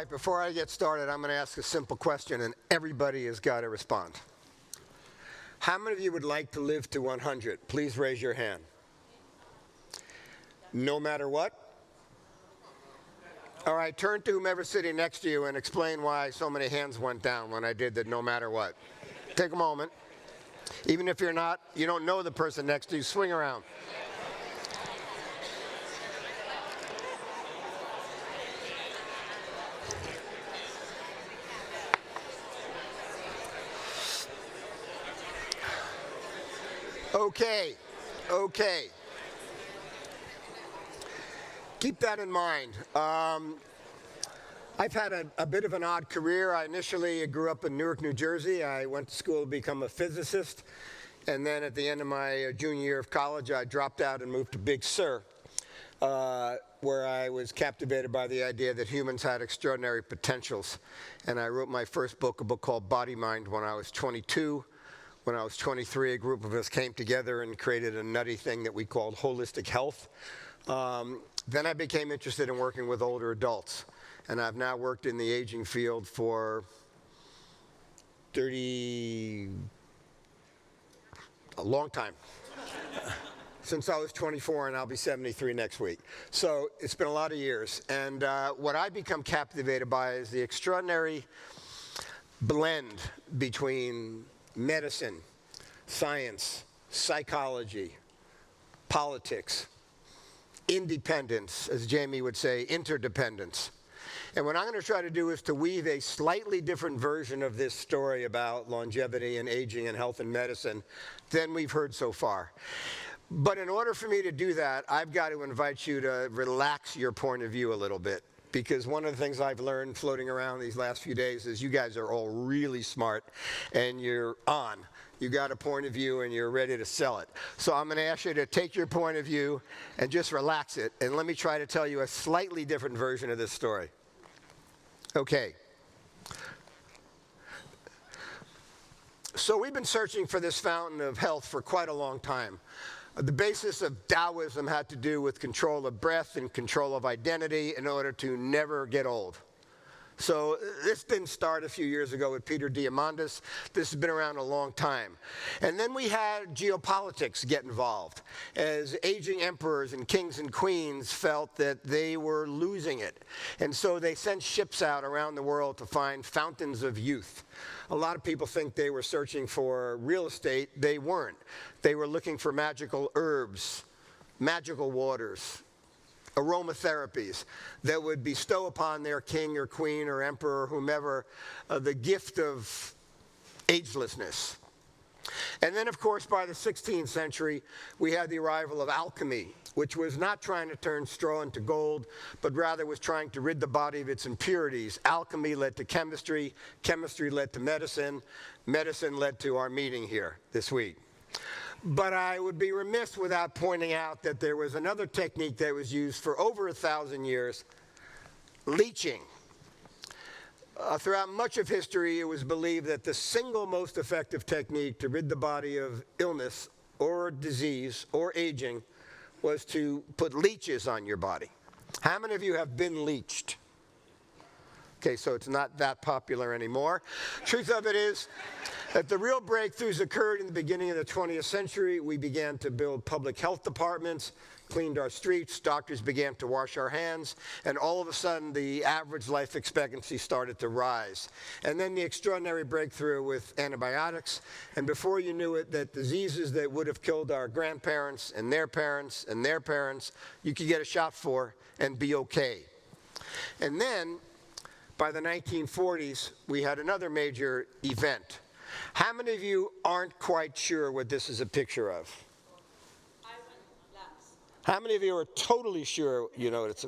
right, before I get started, I'm going to ask a simple question, and everybody has got to respond. How many of you would like to live to 100? Please raise your hand. No matter what? All right, turn to whomever's sitting next to you and explain why so many hands went down when I did the no matter what. Take a moment. Even if you don't know the person next to you, swing around. Okay. Keep that in mind. I've had a bit of an odd career. I initially grew up in Newark, New Jersey. I went to school to become a physicist. And then at the end of my junior year of college, I dropped out and moved to Big Sur, where I was captivated by the idea that humans had extraordinary potentials. And I wrote my first book, a book called Body Mind, when I was 22. When I was 23, a group of us came together and created a nutty thing that we called holistic health. Then I became interested in working with older adults. And I've now worked in the aging field for a long time. Since I was 24, and I'll be 73 next week. So it's been a lot of years. And what I've become captivated by is the extraordinary blend between medicine, science, psychology, politics, independence, as Jamie would say, interdependence. And what I'm going to try to do is to weave a slightly different version of this story about longevity and aging and health and medicine than we've heard so far. But in order for me to do that, I've got to invite you to relax your point of view a little bit. Because one of the things I've learned floating around these last few days is you guys are all really smart and you're on. You got a point of view and you're ready to sell it. So I'm going to ask you to take your point of view and just relax it. And let me try to tell you a slightly different version of this story. Okay. So we've been searching for this fountain of health for quite a long time. The basis of Taoism had to do with control of breath and control of identity in order to never get old. So this didn't start a few years ago with Peter Diamandis. This has been around a long time. And then we had geopolitics get involved as aging emperors and kings and queens felt that they were losing it. And so they sent ships out around the world to find fountains of youth. A lot of people think they were searching for real estate. They weren't. They were looking for magical herbs, magical waters, aromatherapies that would bestow upon their king or queen or emperor or whomever the gift of agelessness. And then, of course, by the 16th century, we had the arrival of alchemy, which was not trying to turn straw into gold, but rather was trying to rid the body of its impurities. Alchemy led to chemistry, chemistry led to medicine, medicine led to our meeting here this week. But I would be remiss without pointing out that there was another technique that was used for over 1,000 years, leeching. Throughout much of history, it was believed that the single most effective technique to rid the body of illness or disease or aging was to put leeches on your body. How many of you have been leeched? Okay, so it's not that popular anymore. Truth of it is that the real breakthroughs occurred in the beginning of the 20th century. We began to build public health departments, cleaned our streets, doctors began to wash our hands, and all of a sudden the average life expectancy started to rise. And then the extraordinary breakthrough with antibiotics, and before you knew it, that diseases that would have killed our grandparents and their parents and their parents, you could get a shot for and be okay. And then, by the 1940s, we had another major event. How many of you aren't quite sure what this is a picture of? I went last. How many of you are totally sure you know what it's?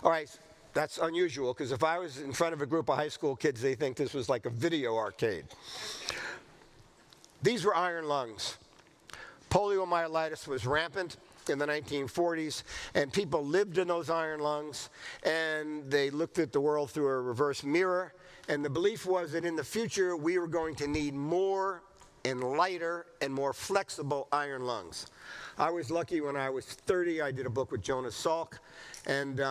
All right, that's unusual, because if I was in front of a group of high school kids, they think this was like a video arcade. These were iron lungs. Poliomyelitis was rampant in the 1940s, and people lived in those iron lungs, and they looked at the world through a reverse mirror, and the belief was that in the future we were going to need more and lighter and more flexible iron lungs. I was lucky when I was 30, I did a book with Jonas Salk, and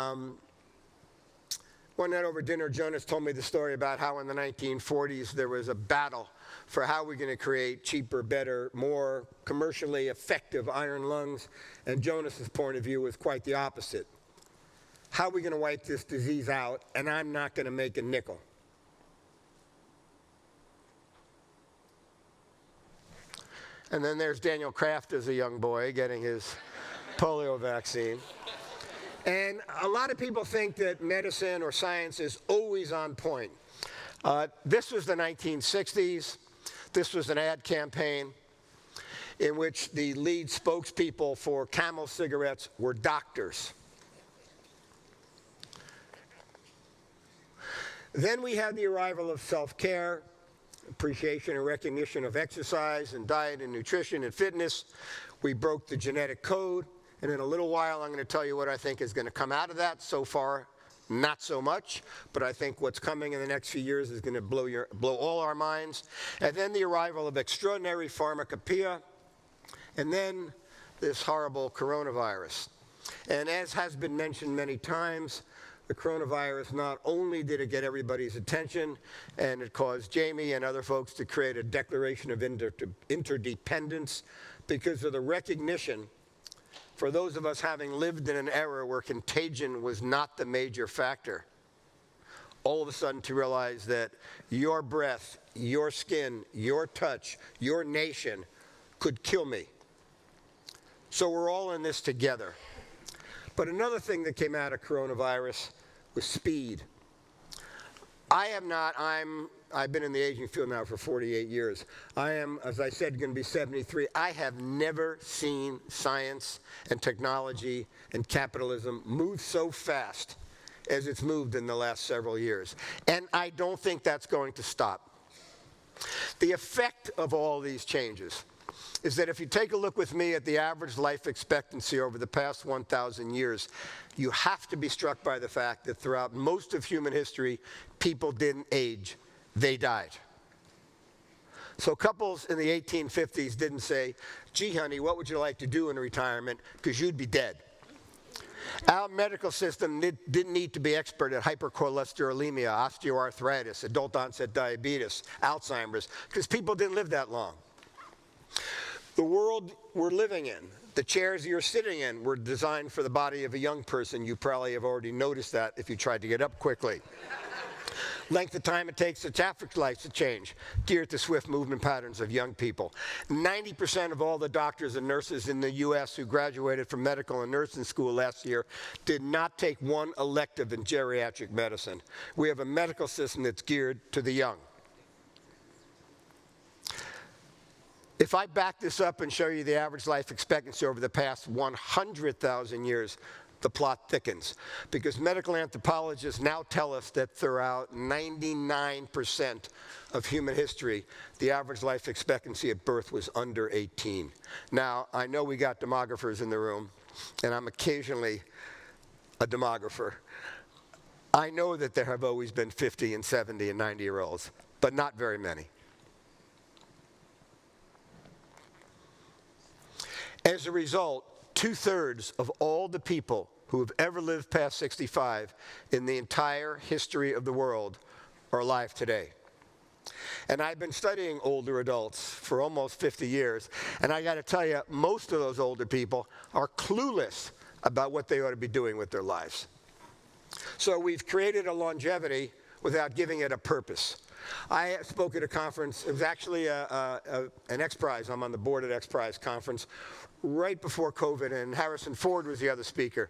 One night over dinner, Jonas told me the story about how in the 1940s there was a battle for how we're going to create cheaper, better, more commercially effective iron lungs. And Jonas's point of view was quite the opposite. How are we going to wipe this disease out, and I'm not going to make a nickel? And then there's Daniel Kraft as a young boy getting his polio vaccine. And a lot of people think that medicine or science is always on point. This was the 1960s. This was an ad campaign in which the lead spokespeople for Camel cigarettes were doctors. Then we had the arrival of self-care, appreciation and recognition of exercise and diet and nutrition and fitness. We broke the genetic code. And in a little while, I'm going to tell you what I think is going to come out of that. So far, not so much. But I think what's coming in the next few years is going to blow all our minds. And then the arrival of extraordinary pharmacopoeia. And then this horrible coronavirus. And as has been mentioned many times, the coronavirus, not only did it get everybody's attention, and it caused Jamie and other folks to create a declaration of interdependence because of the recognition for those of us having lived in an era where contagion was not the major factor, all of a sudden to realize that your breath, your skin, your touch, your nation could kill me. So we're all in this together. But another thing that came out of coronavirus was speed. I've been in the aging field now for 48 years. I am, as I said, going to be 73. I have never seen science and technology and capitalism move so fast as it's moved in the last several years. And I don't think that's going to stop. The effect of all these changes is that if you take a look with me at the average life expectancy over the past 1,000 years, you have to be struck by the fact that throughout most of human history, people didn't age, they died. So couples in the 1850s didn't say, gee, honey, what would you like to do in retirement? Because you'd be dead. Our medical system didn't need to be expert at hypercholesterolemia, osteoarthritis, adult onset diabetes, Alzheimer's, because people didn't live that long. The world we're living in, the chairs you're sitting in, were designed for the body of a young person. You probably have already noticed that if you tried to get up quickly. Length of time it takes the traffic lights to change, geared to swift movement patterns of young people. 90% of all the doctors and nurses in the US who graduated from medical and nursing school last year did not take one elective in geriatric medicine. We have a medical system that's geared to the young. If I back this up and show you the average life expectancy over the past 100,000 years, the plot thickens. Because medical anthropologists now tell us that throughout 99% of human history, the average life expectancy at birth was under 18. Now, I know we got demographers in the room, and I'm occasionally a demographer. I know that there have always been 50 and 70 and 90-year-olds, but not very many. As a result, 2/3 of all the people who have ever lived past 65 in the entire history of the world are alive today. And I've been studying older adults for almost 50 years, and I got to tell you, most of those older people are clueless about what they ought to be doing with their lives. So we've created a longevity without giving it a purpose. I spoke at a conference. It was actually an XPRIZE. I'm on the board at XPRIZE conference right before COVID, and Harrison Ford was the other speaker.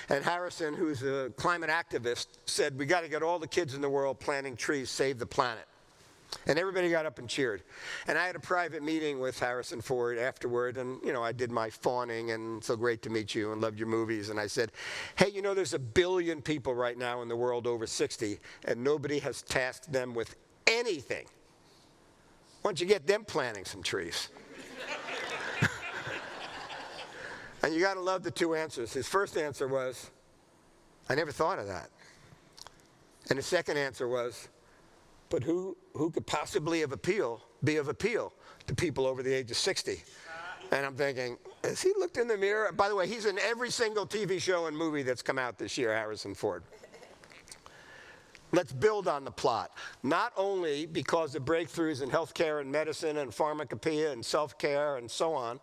And Harrison, who's a climate activist, said, we got to get all the kids in the world planting trees, save the planet. And everybody got up and cheered. And I had a private meeting with Harrison Ford afterward, and I did my fawning, and so great to meet you, and loved your movies. And I said, hey, there's 1 billion people right now in the world over 60, and nobody has tasked them with anything. Why don't you get them planting some trees? And you got to love the two answers. His first answer was, I never thought of that. And his second answer was, but who could possibly be of appeal to people over the age of 60? And I'm thinking, has he looked in the mirror? By the way, he's in every single TV show and movie that's come out this year, Harrison Ford. Let's build on the plot. Not only because of breakthroughs in healthcare and medicine and pharmacopoeia and self-care and so on,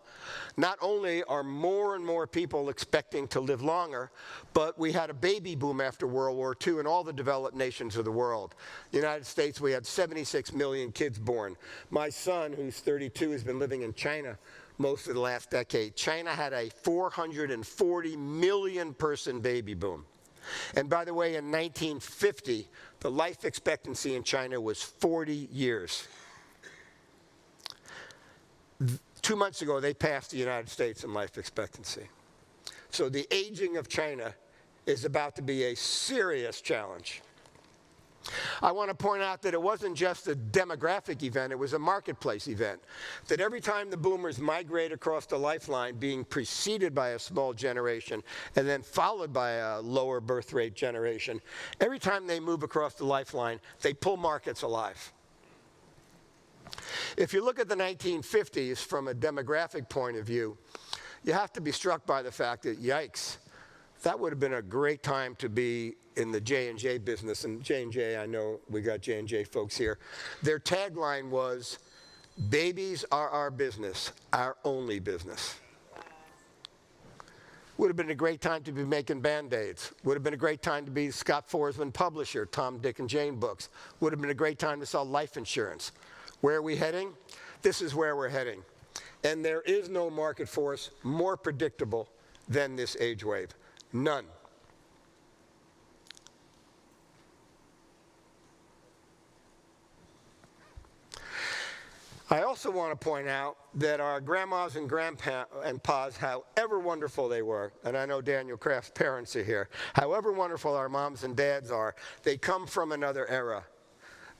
not only are more and more people expecting to live longer, but we had a baby boom after World War II in all the developed nations of the world. The United States, we had 76 million kids born. My son, who's 32, has been living in China most of the last decade. China had a 440 million person baby boom. And by the way, in 1950, the life expectancy in China was 40 years. 2 months ago, they passed the United States in life expectancy. So the aging of China is about to be a serious challenge. I want to point out that it wasn't just a demographic event, it was a marketplace event. That every time the boomers migrate across the lifeline, being preceded by a small generation and then followed by a lower birth rate generation, every time they move across the lifeline, they pull markets alive. If you look at the 1950s from a demographic point of view, you have to be struck by the fact that, yikes, that would have been a great time to be in the J&J business. And J&J, I know we got J&J folks here. Their tagline was, "Babies are our business, our only business." Would have been a great time to be making Band-Aids. Would have been a great time to be Scott Forsman publisher, Tom, Dick, and Jane books. Would have been a great time to sell life insurance. Where are we heading? This is where we're heading. And there is no market force more predictable than this age wave. None. I also want to point out that our grandmas and grandpas, however wonderful they were, and I know Daniel Kraft's parents are here, however wonderful our moms and dads are, they come from another era.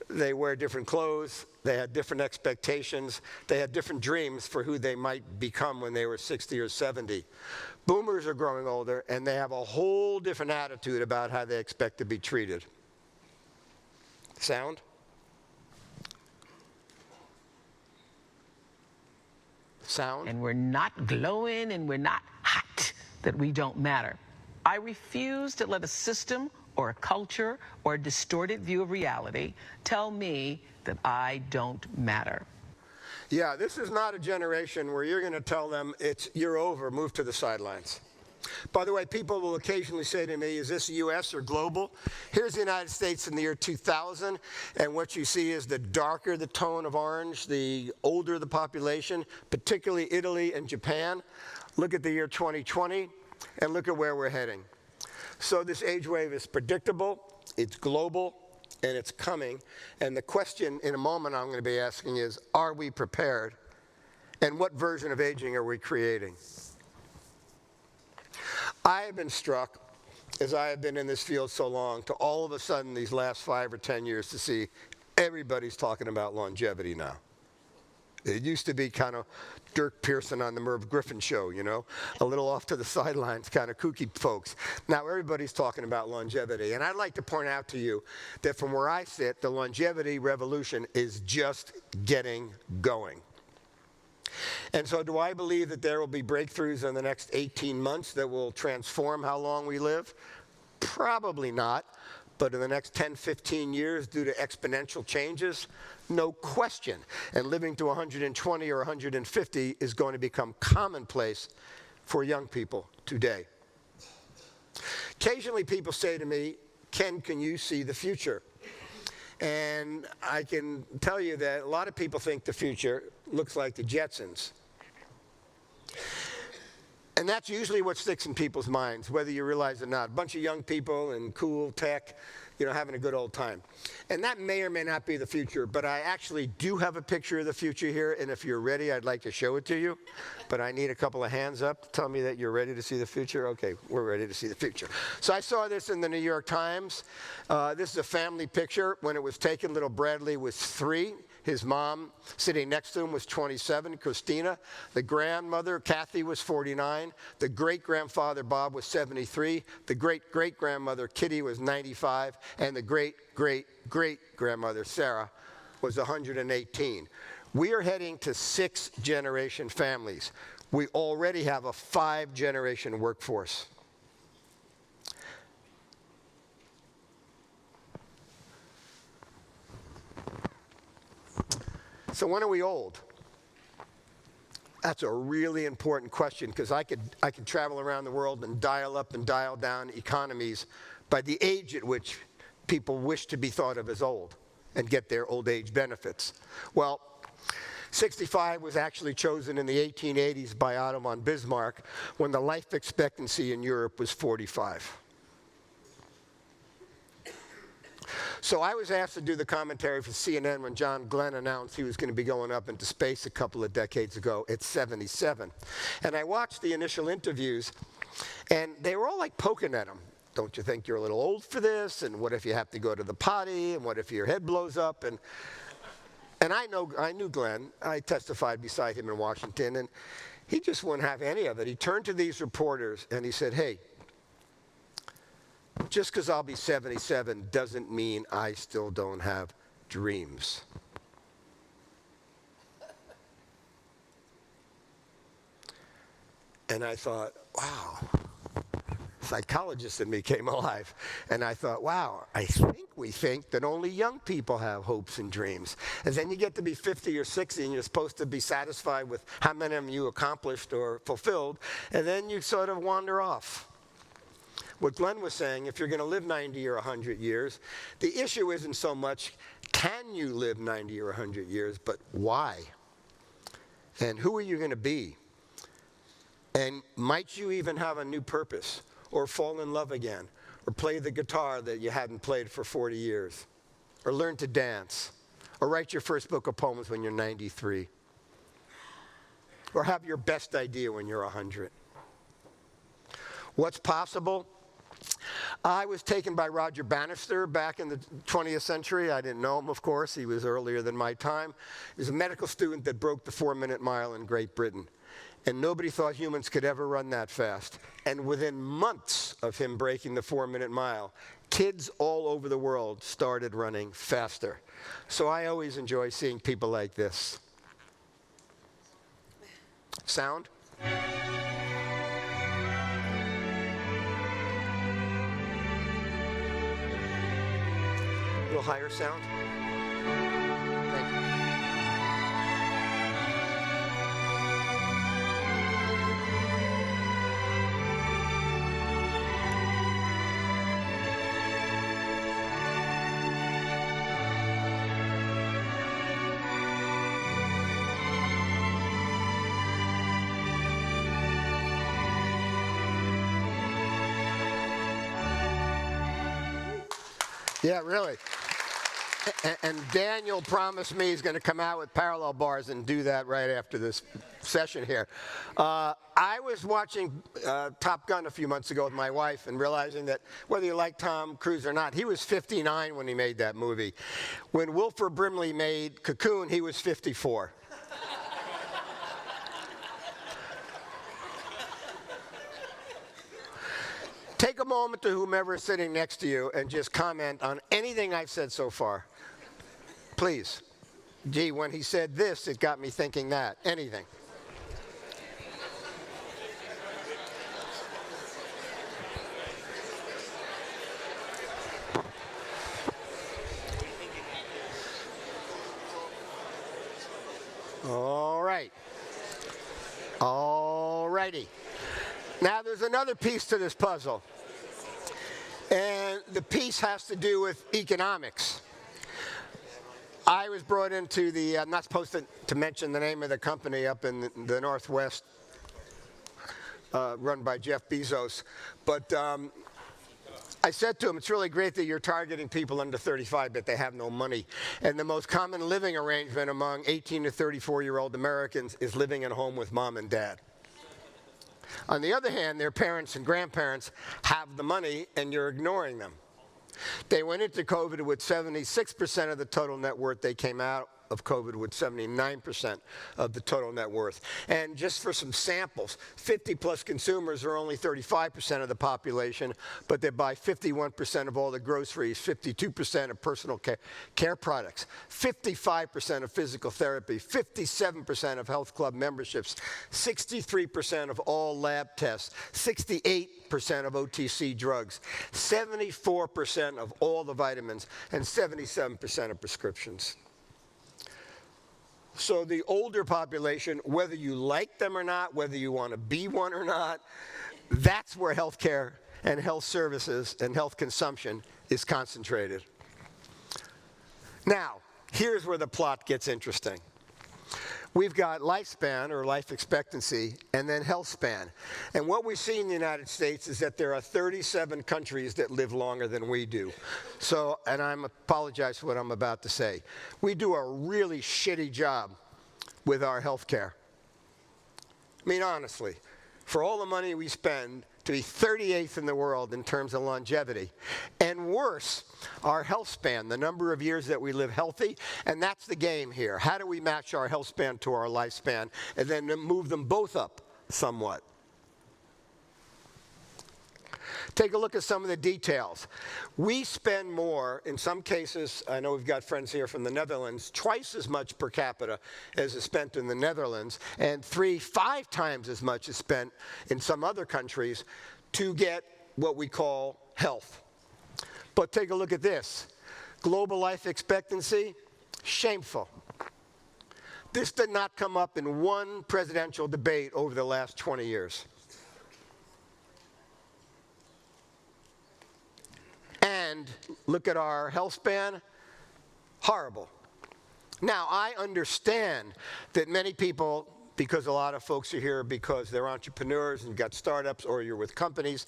They wear different clothes, they had different expectations, they had different dreams for who they might become when they were 60 or 70. Boomers are growing older, and they have a whole different attitude about how they expect to be treated. Sound? Sound? And we're not glowing and we're not hot, that we don't matter. I refuse to let a system or a culture or a distorted view of reality tell me that I don't matter. Yeah, this is not a generation where you're going to tell them, you're over, move to the sidelines. By the way, people will occasionally say to me, is this US or global? Here's the United States in the year 2000, and what you see is the darker the tone of orange, the older the population, particularly Italy and Japan. Look at the year 2020, and look at where we're heading. So this age wave is predictable, it's global, and it's coming. And the question in a moment I'm going to be asking is, are we prepared? And what version of aging are we creating? I have been struck, as I have been in this field so long, to all of a sudden these last 5 or 10 years to see everybody's talking about longevity now. It used to be kind of Dirk Pearson on the Merv Griffin show, you know, a little off to the sidelines, kind of kooky folks. Now everybody's talking about longevity. And I'd like to point out to you that from where I sit, the longevity revolution is just getting going. And so do I believe that there will be breakthroughs in the next 18 months that will transform how long we live? Probably not. But in the next 10, 15 years, due to exponential changes, no question. And living to 120 or 150 is going to become commonplace for young people today. Occasionally people say to me, Ken, can you see the future? And I can tell you that a lot of people think the future looks like the Jetsons. And that's usually what sticks in people's minds, whether you realize it or not. A bunch of young people in cool tech, you know, having a good old time. And that may or may not be the future, but I actually do have a picture of the future here, and if you're ready, I'd like to show it to you. But I need a couple of hands up to tell me that you're ready to see the future. Okay, we're ready to see the future. So I saw this in the New York Times. This is a family picture. When it was taken, little Bradley was 3. His mom sitting next to him was 27, Christina. The grandmother, Kathy, was 49. The great-grandfather, Bob, was 73. The great-great-grandmother, Kitty, was 95. And the great-great-great-grandmother, Sarah, was 118. We are heading to 6-generation families. We already have a 5-generation workforce. So when are we old? That's a really important question, because I could travel around the world and dial up and dial down economies by the age at which people wish to be thought of as old and get their old age benefits. Well, 65 was actually chosen in the 1880s by Otto von Bismarck, when the life expectancy in Europe was 45. So I was asked to do the commentary for CNN when John Glenn announced he was going to be going up into space a couple of decades ago at 77. And I watched the initial interviews, and they were all like poking at him. Don't you think you're a little old for this? And what if you have to go to the potty? And what if your head blows up? And I knew Glenn. I testified beside him in Washington, and he just wouldn't have any of it. He turned to these reporters and he said, hey, just because I'll be 77 doesn't mean I still don't have dreams. And I thought, wow. Psychologist in me came alive. And I thought, wow, I think we think that only young people have hopes and dreams. And then you get to be 50 or 60 and you're supposed to be satisfied with how many of them you accomplished or fulfilled. And then you sort of wander off. What Glenn was saying, if you're going to live 90 or 100 years, the issue isn't so much can you live 90 or 100 years, but why? And who are you going to be? And might you even have a new purpose, or fall in love again, or play the guitar that you hadn't played for 40 years, or learn to dance, or write your first book of poems when you're 93, or have your best idea when you're 100. What's possible? I was taken by Roger Bannister back in the 20th century. I didn't know him, of course. He was earlier than my time. He was a medical student that broke the 4-minute mile in Great Britain. And nobody thought humans could ever run that fast. And within months of him breaking the 4-minute mile, kids all over the world started running faster. So I always enjoy seeing people like this. Sound? A little higher sound? Thank you. Yeah, really. And Daniel promised me he's going to come out with parallel bars and do that right after this session here. I was watching Top Gun a few months ago with my wife and realizing that whether you like Tom Cruise or not, he was 59 when he made that movie. When Wilford Brimley made Cocoon, he was 54. Take a moment to whomever is sitting next to you and just comment on anything I've said so far. Please. Gee, when he said this, it got me thinking that. Anything. All right. All righty. Now, there's another piece to this puzzle, and the piece has to do with economics. I was brought into the, I'm not supposed to mention the name of the company up in the Northwest, run by Jeff Bezos, but I said to him, it's really great that you're targeting people under 35, but they have no money. And the most common living arrangement among 18 to 34-year-old Americans is living at home with mom and dad. On the other hand, their parents and grandparents have the money, and you're ignoring them. They went into COVID with 76% of the total net worth. They came out of COVID with 79% of the total net worth. And just for some samples, 50-plus consumers are only 35% of the population, but they buy 51% of all the groceries, 52% of personal care products, 55% of physical therapy, 57% of health club memberships, 63% of all lab tests, 68% of OTC drugs, 74% of all the vitamins, and 77% of prescriptions. So the older population, whether you like them or not, whether you want to be one or not, that's where healthcare and health services and health consumption is concentrated. Now, here's where the plot gets interesting. We've got lifespan, or life expectancy, and then health span. And what we see in the United States is that there are 37 countries that live longer than we do. So, and I apologize for what I'm about to say. We do a really shitty job with our health care. I mean, honestly, for all the money we spend, to be 38th in the world in terms of longevity. And worse, our health span, the number of years that we live healthy, and that's the game here. How do we match our health span to our lifespan and then move them both up somewhat? Take a look at some of the details. We spend more, in some cases, I know we've got friends here from the Netherlands, twice as much per capita as is spent in the Netherlands, and 3-5 times as much is spent in some other countries to get what we call health. But take a look at this. Global life expectancy, shameful. This did not come up in one presidential debate over the last 20 years. And look at our health span, horrible. Now, I understand that many people, because a lot of folks are here because they're entrepreneurs and got startups or you're with companies,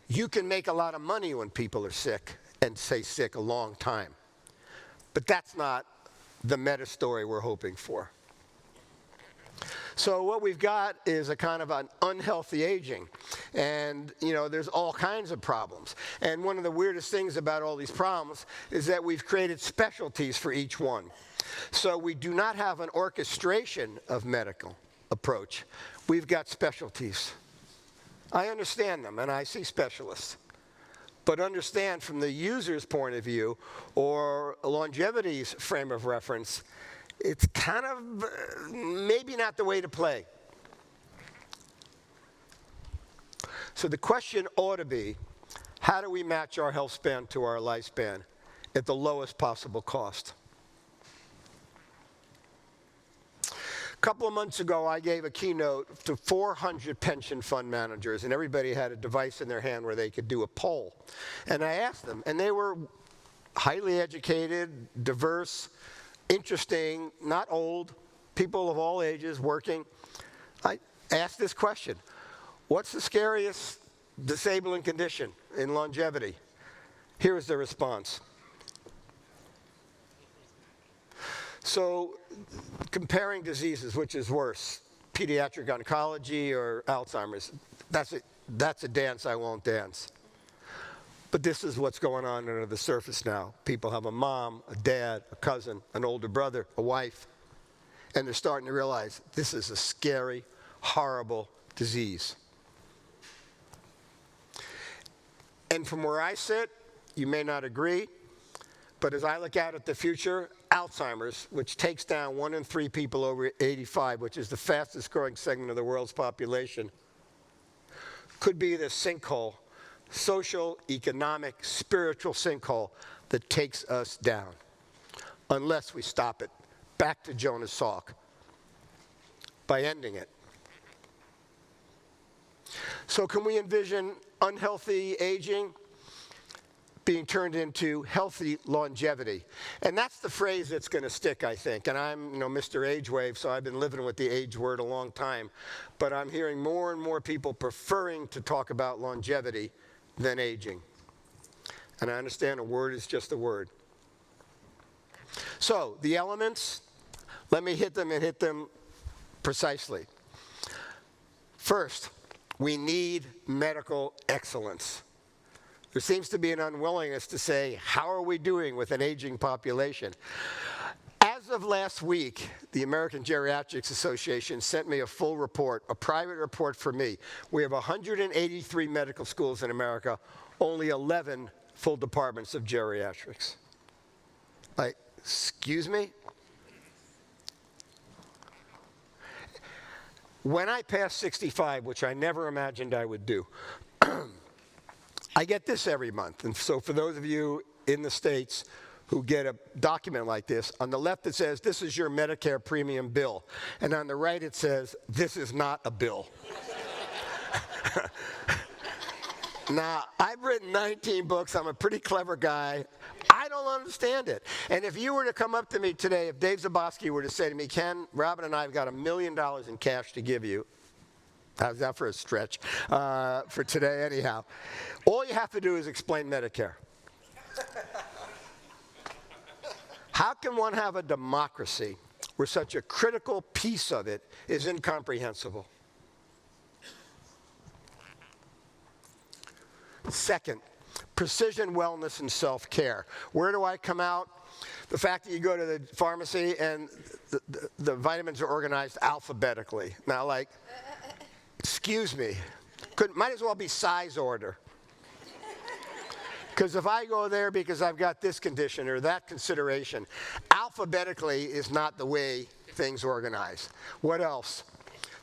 you can make a lot of money when people are sick and stay sick a long time. But that's not the meta story we're hoping for. So what we've got is a kind of an unhealthy aging. And, you know, there's all kinds of problems. And one of the weirdest things about all these problems is that we've created specialties for each one. So we do not have an orchestration of medical approach. We've got specialties. I understand them, and I see specialists. But understand from the user's point of view, or longevity's frame of reference, it's kind of maybe not the way to play. So the question ought to be, how do we match our health span to our lifespan at the lowest possible cost? A couple of months ago, I gave a keynote to 400 pension fund managers, and everybody had a device in their hand where they could do a poll. And I asked them, and they were highly educated, diverse, interesting, not old, people of all ages working. I asked this question: what's the scariest disabling condition in longevity? Here is the response. So, comparing diseases, which is worse, pediatric oncology or Alzheimer's, that's a dance I won't dance. But this is what's going on under the surface now. People have a mom, a dad, a cousin, an older brother, a wife, and they're starting to realize this is a scary, horrible disease. And from where I sit, you may not agree, but as I look out at the future, Alzheimer's, which takes down 1 in 3 people over 85, which is the fastest growing segment of the world's population, could be the sinkhole, social, economic, spiritual sinkhole that takes us down, unless we stop it. Back to Jonas Salk, by ending it. So can we envision unhealthy aging being turned into healthy longevity? And that's the phrase that's going to stick, I think. And I'm, Mr. Age Wave, so I've been living with the age word a long time. But I'm hearing more and more people preferring to talk about longevity than aging. And I understand a word is just a word. So the elements, let me hit them and hit them precisely. First, we need medical excellence. There seems to be an unwillingness to say, how are we doing with an aging population? As of last week, the American Geriatrics Association sent me a full report, a private report for me. We have 183 medical schools in America, only 11 full departments of geriatrics. Like, excuse me? When I pass 65, which I never imagined I would do, I get this every month. And so for those of you in the States, who get a document like this. On the left it says, this is your Medicare premium bill. And on the right it says, this is not a bill. Now, I've written 19 books. I'm a pretty clever guy. I don't understand it. And if you were to come up to me today, if Dave Zabosky were to say to me, Ken, Robin and I have got $1 million in cash to give you. How's that for a stretch? For today, anyhow. All you have to do is explain Medicare. How can one have a democracy where such a critical piece of it is incomprehensible? Second, precision wellness and self-care. Where do I come out? The fact that you go to the pharmacy and the vitamins are organized alphabetically. Now, like, excuse me, might as well be size order. Because if I go there because I've got this condition or that consideration, alphabetically is not the way things organize. What else?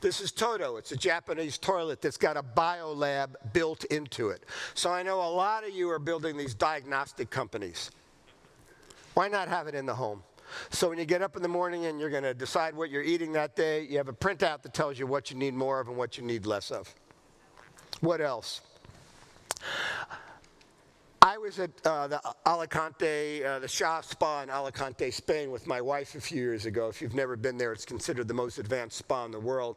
This is Toto. It's a Japanese toilet that's got a biolab built into it. So I know a lot of you are building these diagnostic companies. Why not have it in the home? So when you get up in the morning and you're going to decide what you're eating that day, you have a printout that tells you what you need more of and what you need less of. What else? I was at the Alicante, the Shah Spa in Alicante, Spain with my wife a few years ago. If you've never been there, it's considered the most advanced spa in the world.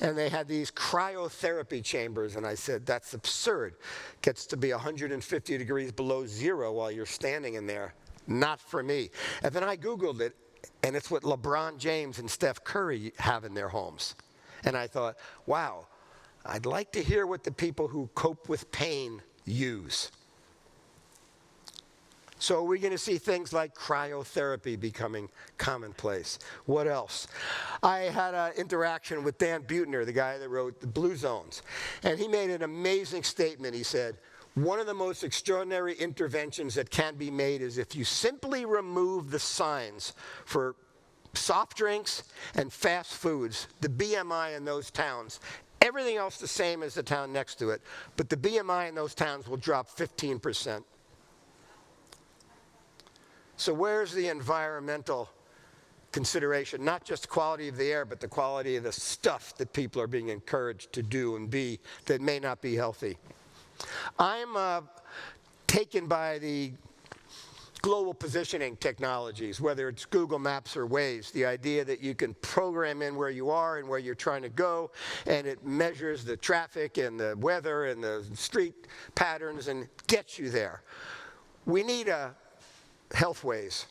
And they had these cryotherapy chambers, and I said, that's absurd. Gets to be 150 degrees below zero while you're standing in there. Not for me. And then I Googled it, and it's what LeBron James and Steph Curry have in their homes. And I thought, wow, I'd like to hear what the people who cope with pain use. So we're going to see things like cryotherapy becoming commonplace. What else? I had an interaction with Dan Buettner, the guy that wrote The Blue Zones. And he made an amazing statement. He said, one of the most extraordinary interventions that can be made is if you simply remove the signs for soft drinks and fast foods, the BMI in those towns, everything else the same as the town next to it, but the BMI in those towns will drop 15%. So where's the environmental consideration? Not just the quality of the air, but the quality of the stuff that people are being encouraged to do and be that may not be healthy. I'm taken by the global positioning technologies, whether it's Google Maps or Waze, the idea that you can program in where you are and where you're trying to go, and it measures the traffic and the weather and the street patterns and gets you there. We need a Healthways,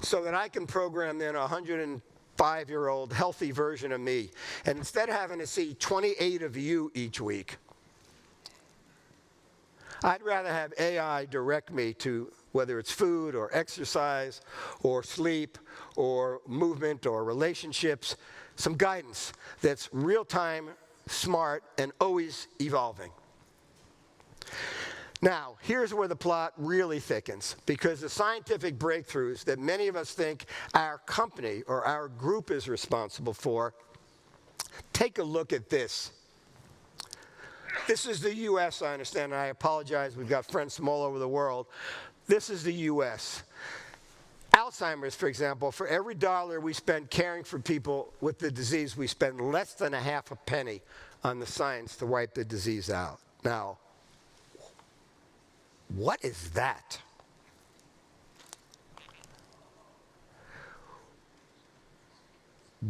so that I can program in a 105-year-old healthy version of me. And instead of having to see 28 of you each week, I'd rather have AI direct me to whether it's food or exercise or sleep or movement or relationships, some guidance that's real-time, smart, and always evolving. Now, here's where the plot really thickens, because the scientific breakthroughs that many of us think our company or our group is responsible for, take a look at this. This is the US, I understand, and I apologize, we've got friends from all over the world. This is the US. Alzheimer's, for example, for every dollar we spend caring for people with the disease, we spend less than a half a penny on the science to wipe the disease out. Now, what is that?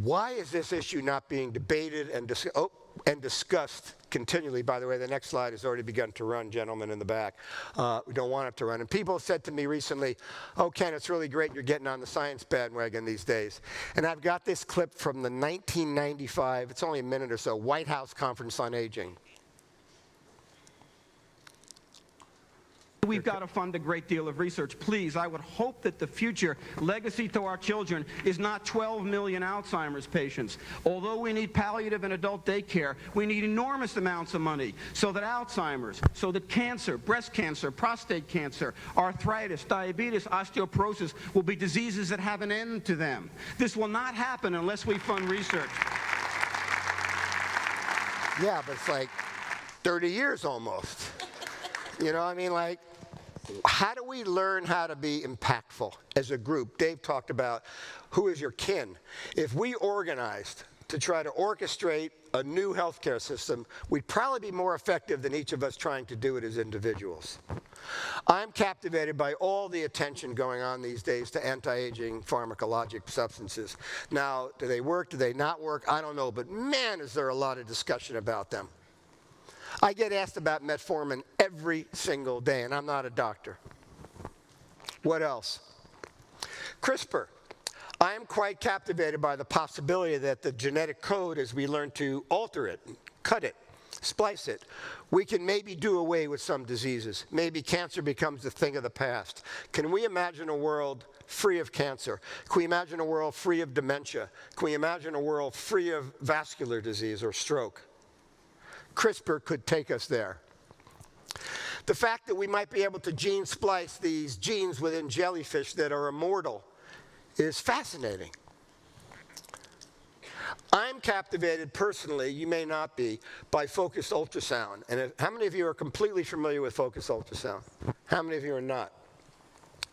Why is this issue not being debated and discussed continually? By the way, the next slide has already begun to run, gentlemen in the back. We don't want it to run. And people have said to me recently, oh, Ken, it's really great you're getting on the science bandwagon these days. And I've got this clip from the 1995, it's only a minute or so, White House Conference on Aging. We've got to fund a great deal of research. Please, I would hope that the future legacy to our children is not 12 million Alzheimer's patients. Although we need palliative and adult daycare, we need enormous amounts of money so that Alzheimer's, so that cancer, breast cancer, prostate cancer, arthritis, diabetes, osteoporosis will be diseases that have an end to them. This will not happen unless we fund research. Yeah, but it's like 30 years almost. You know, I mean, like, how do we learn how to be impactful as a group? Dave talked about who is your kin. If we organized to try to orchestrate a new healthcare system, we'd probably be more effective than each of us trying to do it as individuals. I'm captivated by all the attention going on these days to anti-aging pharmacologic substances. Now, do they work? Do they not work? I don't know, but man, is there a lot of discussion about them. I get asked about metformin every single day, and I'm not a doctor. What else? CRISPR. I am quite captivated by the possibility that the genetic code, as we learn to alter it, cut it, splice it, we can maybe do away with some diseases. Maybe cancer becomes a thing of the past. Can we imagine a world free of cancer? Can we imagine a world free of dementia? Can we imagine a world free of vascular disease or stroke? CRISPR could take us there. The fact that we might be able to gene splice these genes within jellyfish that are immortal is fascinating. I'm captivated personally, you may not be, by focused ultrasound. And how many of you are completely familiar with focused ultrasound? How many of you are not?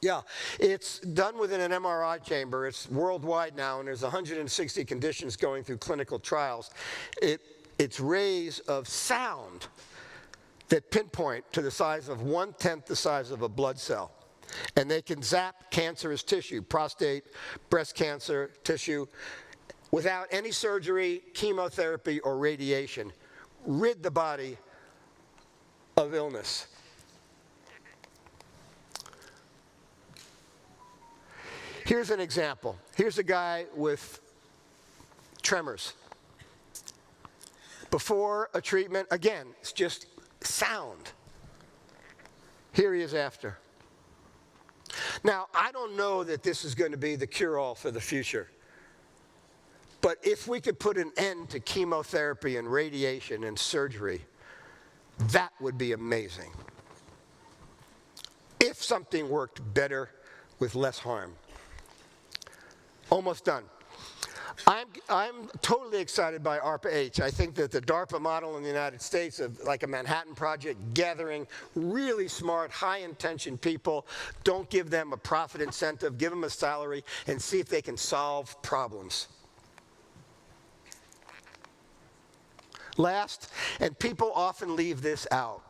Yeah, it's done within an MRI chamber. It's worldwide now, and there's 160 conditions going through clinical trials. It's rays of sound that pinpoint to the size of 1/10 the size of a blood cell. And they can zap cancerous tissue, prostate, breast cancer tissue, without any surgery, chemotherapy, or radiation. Rid the body of illness. Here's an example. Here's a guy with tremors. Before a treatment, again, it's just sound. Here he is after. Now, I don't know that this is going to be the cure-all for the future. But if we could put an end to chemotherapy and radiation and surgery, that would be amazing. If something worked better with less harm. Almost done. I'm totally excited by ARPA-H. I think that the DARPA model in the United States of like a Manhattan Project, gathering really smart, high-intention people, don't give them a profit incentive, give them a salary, and see if they can solve problems. Last, and people often leave this out.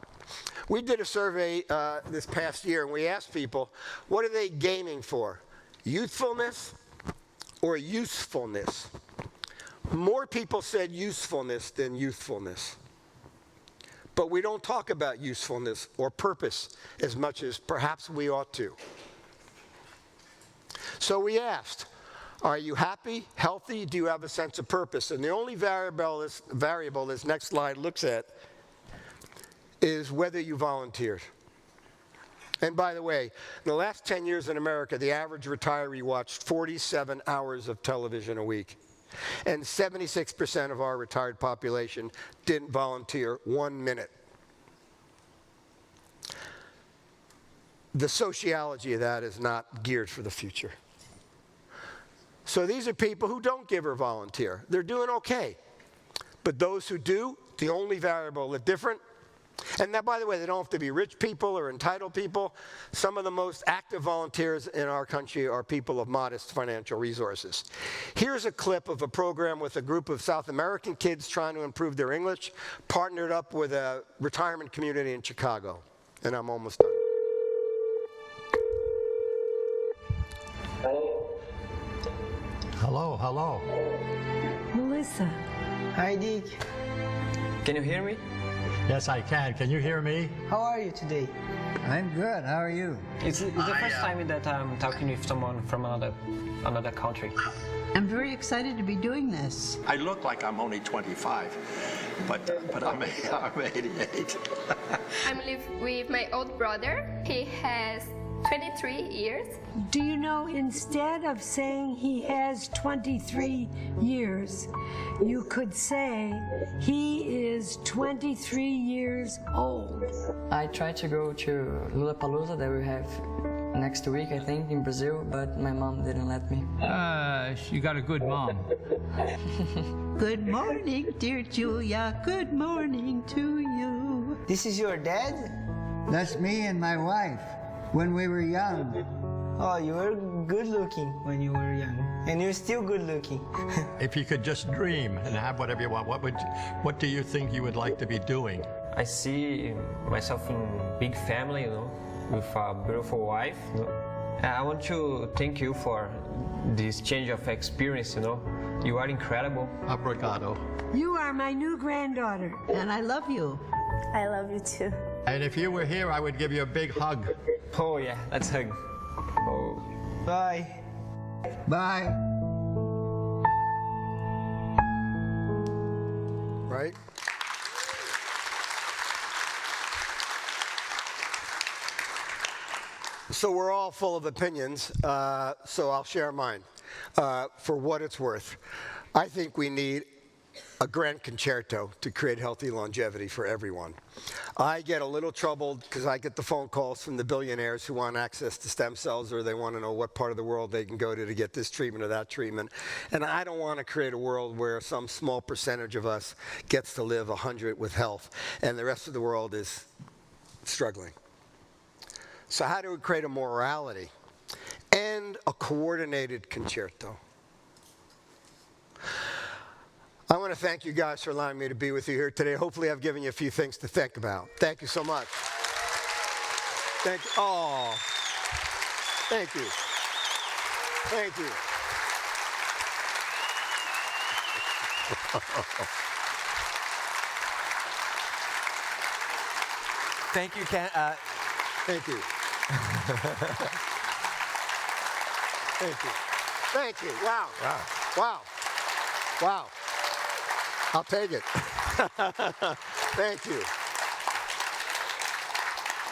We did a survey this past year, and we asked people, what are they gaming for? Youthfulness or usefulness? More people said usefulness than youthfulness. But we don't talk about usefulness or purpose as much as perhaps we ought to. So we asked, are you happy, healthy? Do you have a sense of purpose? And the only variable this next slide looks at is whether you volunteered. And by the way, in the last 10 years in America, the average retiree watched 47 hours of television a week. And 76% of our retired population didn't volunteer 1 minute. The sociology of that is not geared for the future. So these are people who don't give or volunteer. They're doing okay. But those who do, the only variable that's different. And now, by the way, they don't have to be rich people or entitled people. Some of the most active volunteers in our country are people of modest financial resources. Here's a clip of a program with a group of South American kids trying to improve their English, partnered up with a retirement community in Chicago. And I'm almost done. Hello, hello. Melissa. Hi, Dick. Can you hear me? Yes, I can. Can you hear me? How are you today? I'm good. How are you? It's the first time that I'm talking with someone from another country. I'm very excited to be doing this. I look like I'm only 25, but I'm 88. I'm living with my old brother. He has 23 years. Do you know, instead of saying he has 23 years, you could say he is 23 years old. I tried to go to Lollapalooza that we have next week, I think, in Brazil, but my mom didn't let me. You got a good mom. Good morning, dear Julia. Good morning to you. This is your dad? That's me and my wife. when we were young. Oh, you were good looking when you were young, and you're still good looking. If you could just dream and have whatever you want, what do you think you would like to be doing? I see myself in big family, with a beautiful wife. I want to thank you for this change of experience. You are incredible. Obrigado. You are my new granddaughter. And I love you. I love you too. And if you were here, I would give you a big hug. Oh yeah, let's hug. Oh. Bye. Bye. Right? So we're all full of opinions, so I'll share mine. For what it's worth, I think we need a grand concerto to create healthy longevity for everyone. I get a little troubled because I get the phone calls from the billionaires who want access to stem cells, or they want to know what part of the world they can go to get this treatment or that treatment. And I don't want to create a world where some small percentage of us gets to live 100 with health and the rest of the world is struggling. So how do we create a morality and a coordinated concerto? I want to thank you guys for allowing me to be with you here today. Hopefully I've given you a few things to think about. Thank you so much. Thank you. Oh, thank you. Thank you. Thank you, Ken. Thank you. Thank you. Thank you. Wow. Wow. Wow. Wow. I'll take it. Thank you.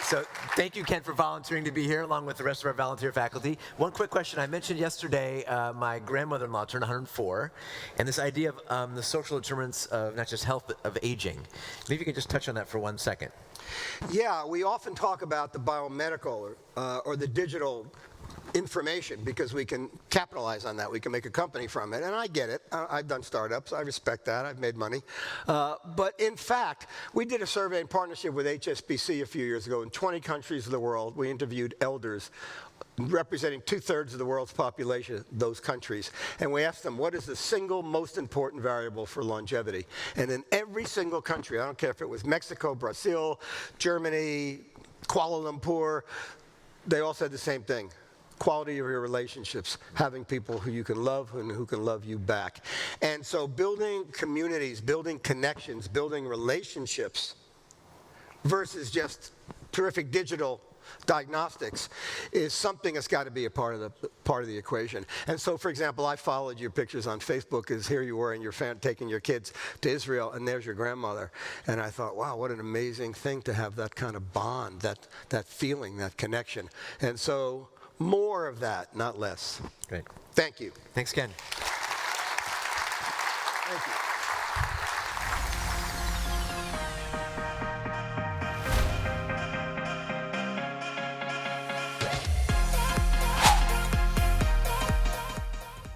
So thank you, Ken, for volunteering to be here along with the rest of our volunteer faculty. One quick question. I mentioned yesterday my grandmother-in-law turned 104, and this idea of the social determinants of not just health, but of aging. Maybe you could just touch on that for 1 second. Yeah, we often talk about the biomedical or the digital information because we can capitalize on that. We can make a company from it. And I get it. I've done startups. I respect that. I've made money. But in fact, we did a survey in partnership with HSBC a few years ago in 20 countries of the world. We interviewed elders representing 2/3 of the world's population, those countries. And we asked them, what is the single most important variable for longevity? And in every single country, I don't care if it was Mexico, Brazil, Germany, Kuala Lumpur, they all said the same thing. Quality of your relationships, having people who you can love and who can love you back. And so building communities, building connections, building relationships versus just terrific digital diagnostics is something that's got to be a part of the equation. And so, for example, I followed your pictures on Facebook as here you were and you're taking your kids to Israel, and there's your grandmother. And I thought, wow, what an amazing thing to have that kind of bond, that feeling, that connection. And so more of that, not less. Great. Thank you. Thanks, Ken. Thank you.